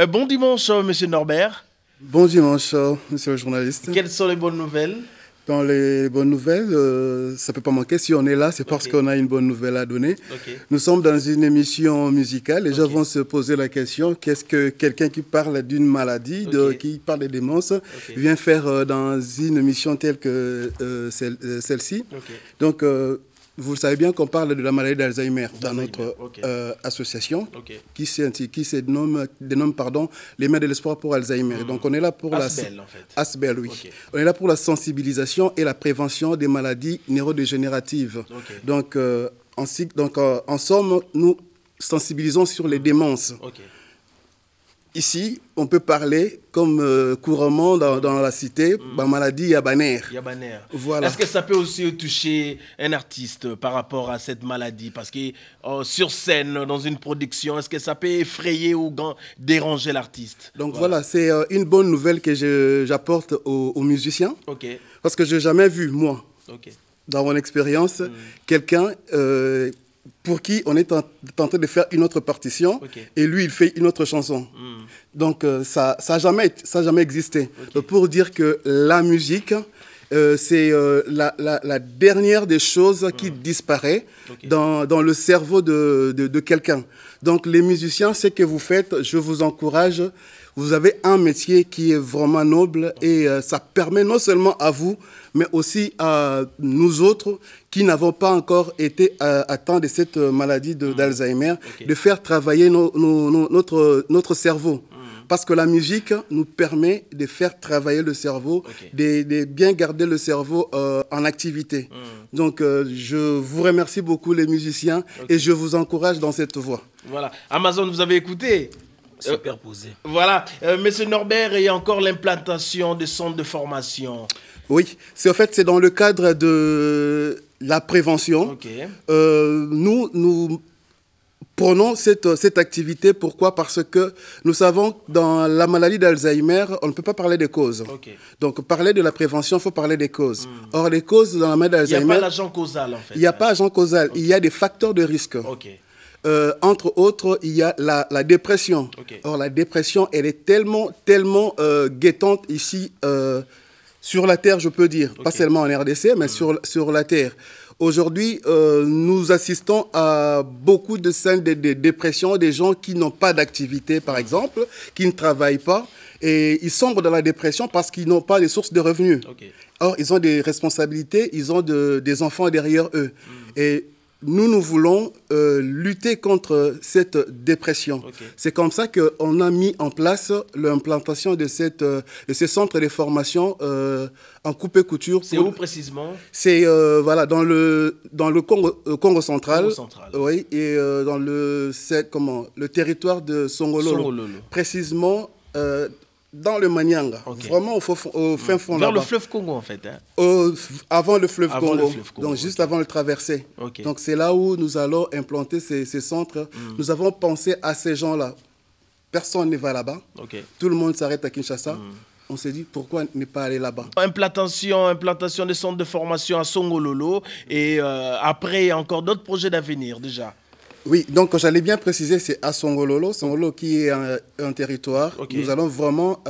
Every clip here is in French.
Bon dimanche, monsieur Norbert. Bon dimanche, monsieur le journaliste. Quelles sont les bonnes nouvelles? Dans les bonnes nouvelles, ça ne peut pas manquer. Si on est là, c'est parce qu'on a une bonne nouvelle à donner. Nous sommes dans une émission musicale. Les gens vont se poser la question, qu'est-ce que quelqu'un qui parle d'une maladie, qui parle de démence, vient faire dans une émission telle que celle-ci. Donc, vous savez bien qu'on parle de la maladie d'Alzheimer dans notre association qui se dénomme les Mains de l'espoir pour Alzheimer. Donc on est là pour Asbel, en fait. Asbel, oui. On est là pour la sensibilisation et la prévention des maladies neurodégénératives. Donc, en somme, nous sensibilisons sur les démences. Ici, on peut parler, comme couramment dans la cité, la maladie Yabaner. Voilà. Est-ce que ça peut aussi toucher un artiste par rapport à cette maladie? Parce que sur scène, dans une production, est-ce que ça peut effrayer ou déranger l'artiste? Donc voilà, c'est une bonne nouvelle que j'apporte aux musiciens. Parce que je n'ai jamais vu, moi, dans mon expérience, quelqu'un... pour qui on est en train de faire une autre partition et lui, il fait une autre chanson. Donc, ça n'a jamais existé. Donc, pour dire que la musique, c'est la dernière des choses qui disparaît dans le cerveau de quelqu'un. Donc, les musiciens, ce que vous faites, je vous encourage. Vous avez un métier qui est vraiment noble et ça permet non seulement à vous, mais aussi à nous autres qui n'avons pas encore été atteints de cette maladie d'Alzheimer, de faire travailler notre cerveau. Parce que la musique nous permet de faire travailler le cerveau, de bien garder le cerveau en activité. Donc, je vous remercie beaucoup les musiciens et je vous encourage dans cette voie. Voilà. Amazon, vous avez écouté? Superposé. Voilà. Monsieur Norbert, il y a encore l'implantation des centres de formation. Oui, c'est dans le cadre de la prévention. Nous prenons cette activité. Pourquoi? Parce que nous savons que dans la maladie d'Alzheimer, on ne peut pas parler des causes. Donc, parler de la prévention, il faut parler des causes. Or, les causes dans la maladie d'Alzheimer... Il n'y a pas l'agent causal, en fait. Il n'y a pas l'agent causal. Il y a des facteurs de risque. Entre autres, il y a la dépression. Or, la dépression, elle est tellement guettante ici, sur la Terre, je peux dire. Pas seulement en RDC, mais sur la Terre. Aujourd'hui, nous assistons à beaucoup de scènes de dépression, des gens qui n'ont pas d'activité, par exemple, qui ne travaillent pas. Et ils sombrent dans la dépression parce qu'ils n'ont pas de sources de revenus. Or, ils ont des responsabilités, ils ont des enfants derrière eux. Et nous voulons lutter contre cette dépression. C'est comme ça qu'on a mis en place l'implantation de ces centres de formation en coupe et couture. C'est où précisément? C'est voilà, dans le Congo central. Oui, et dans le territoire de Songololo. Précisément dans le Manyanga, vraiment au fin fond vers le fleuve Congo en fait. Avant le fleuve Congo, donc juste avant le traversée. Donc c'est là où nous allons implanter ces centres. Nous avons pensé à ces gens-là. Personne ne va là-bas. Tout le monde s'arrête à Kinshasa. On s'est dit, pourquoi ne pas aller là-bas? Implantation des centres de formation à Songololo et après, encore d'autres projets d'avenir déjà. Oui, donc j'allais bien préciser, c'est à Songololo, Songololo qui est un territoire. Nous allons vraiment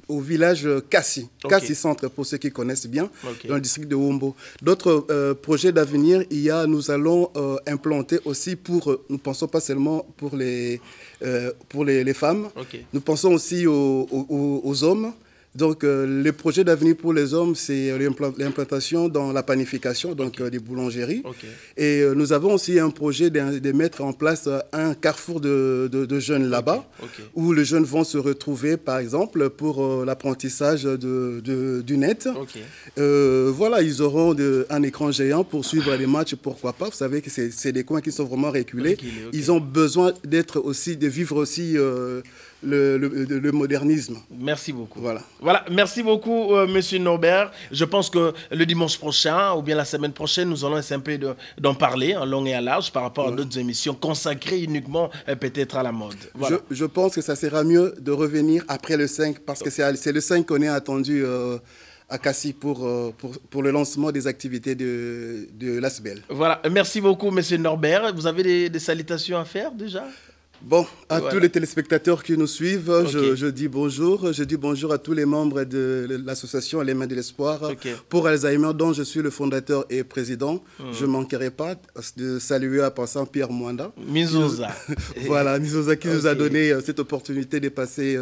au village Kassi, Kassi Centre pour ceux qui connaissent bien, dans le district de Wombo. D'autres projets d'avenir, nous allons implanter aussi nous pensons pas seulement pour les femmes, nous pensons aussi aux hommes. Donc, les projets d'avenir pour les hommes, c'est l'implantation dans la panification, donc des boulangeries. Et nous avons aussi un projet de mettre en place un carrefour de jeunes là-bas, où les jeunes vont se retrouver, par exemple, pour l'apprentissage du net. Voilà, ils auront un écran géant pour suivre les matchs, pourquoi pas. Vous savez que c'est des coins qui sont vraiment reculés. Ils ont besoin de vivre aussi le modernisme. Merci beaucoup. Voilà, merci beaucoup, monsieur Norbert. Je pense que le dimanche prochain, ou bien la semaine prochaine, nous allons essayer un peu d'en parler en long et en large par rapport à d'autres émissions consacrées uniquement peut-être à la mode. Je pense que ça sera mieux de revenir après le 5, parce que c'est le 5 qu'on est attendu à Kassi pour le lancement des activités de l'ASBEL. Voilà, merci beaucoup, monsieur Norbert. Vous avez des salutations à faire déjà? Bon, à tous les téléspectateurs qui nous suivent, je dis bonjour. Je dis bonjour à tous les membres de l'association Les Mains de l'Espoir pour Alzheimer, dont je suis le fondateur et président. Je ne manquerai pas de saluer à passant Pierre Mwanda. Mizoza. Voilà, Mizoza qui nous a donné cette opportunité de passer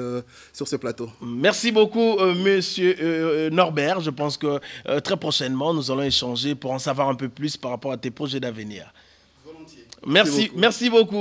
sur ce plateau. Merci beaucoup, monsieur Norbert. Je pense que très prochainement, nous allons échanger pour en savoir un peu plus par rapport à tes projets d'avenir. Volontiers. Merci beaucoup.